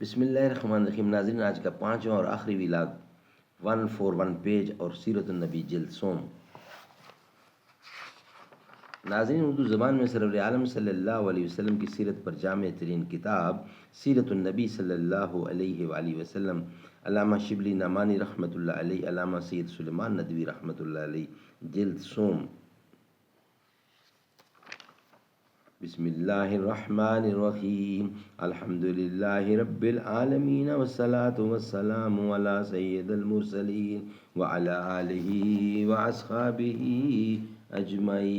بسم اللہ الرحمن الرحیم۔ ناظرین، آج کا 5واں اور آخری ولاگ 141 پیج اور سیرت النبی جلد سوم۔ ناظرین، اردو زبان میں سرور عالم صلی اللہ علیہ وسلم کی سیرت پر جامع ترین کتاب سیرت النبی صلی اللہ علیہ وآلہ وسلم، علامہ شبلی نعمانی رحمۃ اللہ علیہ، علامہ سید سلیمان ندوی رحمۃ اللہ علیہ، جلد سوم۔ بسم اللہ الرحمن الرحیم، الحمد للہ رب العالمین والصلاة والسلام علی سید المرسلین وعلی آلہ واصحابہ اجمعین۔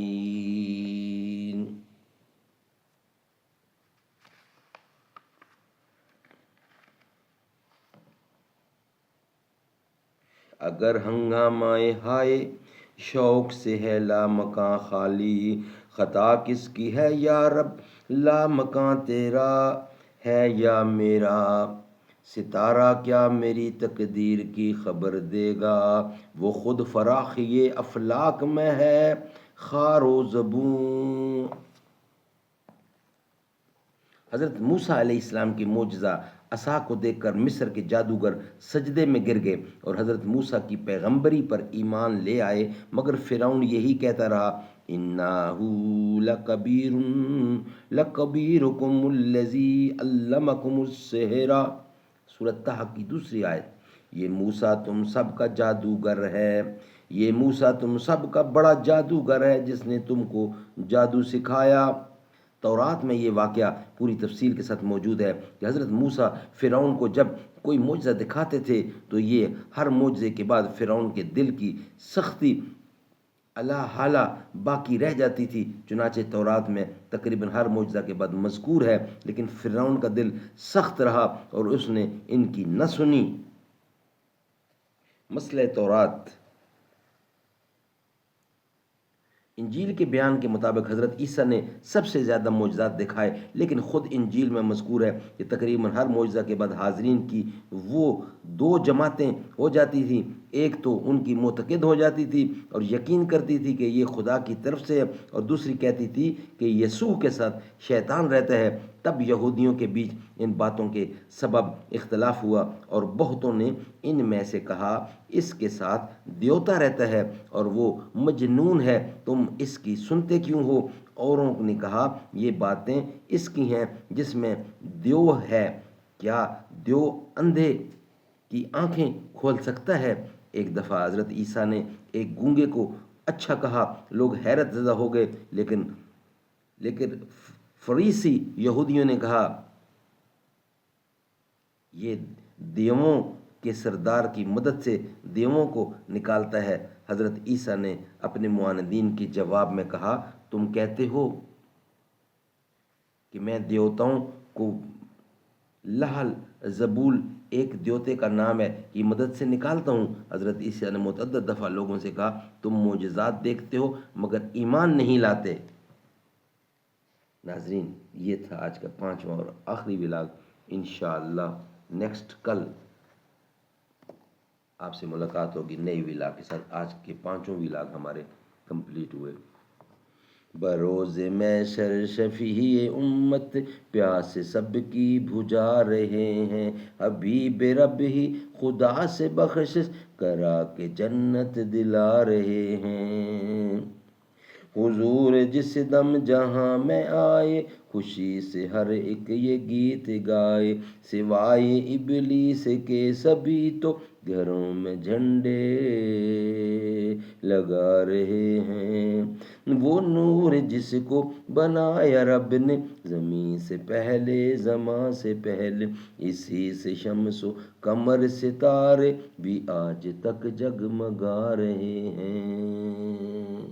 اگر ہنگامہ ہائے شوق سے ہے لامکاں خالی، خطا کس کی ہے یا رب لامکاں تیرا ہے یا میرا، ستارہ کیا میری تقدیر کی خبر دے گا، وہ خود فراخی افلاک میں ہے خار و زبوں۔ حضرت موسیٰ علیہ السلام کی معجزہ عصا کو دیکھ کر مصر کے جادوگر سجدے میں گر گئے اور حضرت موسیٰ کی پیغمبری پر ایمان لے آئے، مگر فرعون یہی کہتا رہا، اِنَّهُ لَكَبِيرُكُمُ الَّذِي عَلَّمَكُمُ السِّحْرَ، سورۃ طہ کی دوسری آیت۔ یہ موسیٰ تم سب کا جادوگر ہے، یہ موسیٰ تم سب کا بڑا جادوگر ہے جس نے تم کو جادو سکھایا۔ تورات میں یہ واقعہ پوری تفصیل کے ساتھ موجود ہے کہ حضرت موسیٰ فرعون کو جب کوئی معجزہ دکھاتے تھے تو یہ ہر معجزے کے بعد فرعون کے دل کی سختی اللہ حالہ باقی رہ جاتی تھی، چنانچہ تورات میں تقریباً ہر معجزہ کے بعد مذکور ہے، لیکن فرعون کا دل سخت رہا اور اس نے ان کی نہ سنی۔ مسئلہ تورات۔ انجیل کے بیان کے مطابق حضرت عیسیٰ نے سب سے زیادہ معجزات دکھائے، لیکن خود انجیل میں مذکور ہے کہ تقریباً ہر معجزہ کے بعد حاضرین کی وہ دو جماعتیں ہو جاتی تھیں، ایک تو ان کی معتقد ہو جاتی تھی اور یقین کرتی تھی کہ یہ خدا کی طرف سے ہے، اور دوسری کہتی تھی کہ یسوع کے ساتھ شیطان رہتا ہے۔ تب یہودیوں کے بیچ ان باتوں کے سبب اختلاف ہوا اور بہتوں نے ان میں سے کہا، اس کے ساتھ دیوتا رہتا ہے اور وہ مجنون ہے، تم اس کی سنتے کیوں ہو؟ اوروں نے کہا، یہ باتیں اس کی ہیں جس میں دیو ہے، کیا دیو اندھے کی آنکھیں کھول سکتا ہے؟ ایک دفعہ حضرت عیسیٰ نے ایک گونگے کو اچھا کہا، لوگ حیرت زدہ ہو گئے، لیکن فریسی یہودیوں نے کہا، یہ دیووں کے سردار کی مدد سے دیووں کو نکالتا ہے۔ حضرت عیسیٰ نے اپنے معاندین کے جواب میں کہا، تم کہتے ہو کہ میں دیوتاؤں کو لحل زبول ایک دیوتے کا نام ہے کی مدد سے نکالتا ہوں۔ حضرت عیسیٰ نے متعدد دفعہ لوگوں سے کہا، تم معجزات دیکھتے ہو مگر ایمان نہیں لاتے۔ ناظرین، یہ تھا آج کا 5واں اور آخری ولاگ۔ انشاءاللہ نیکسٹ کل آپ سے ملاقات ہوگی نئی ولاگ کے ساتھ۔ آج کے 5 ولاگ ہمارے کمپلیٹ ہوئے۔ بروز محشر شفیع امت پیاس سب کی بجھا رہے ہیں، حبیب رب ہی خدا سے بخشش کرا کے جنت دلا رہے ہیں۔ حضور جس دم جہاں میں آئے، خوشی سے ہر ایک یہ گیت گائے، سوائے ابلیس کے سبھی تو گھروں میں جھنڈے لگا رہے ہیں۔ وہ نور جس کو بنایا رب نے زمین سے پہلے، زماں سے پہلے، اسی سے شمس و قمر ستارے بھی آج تک جگمگا رہے ہیں۔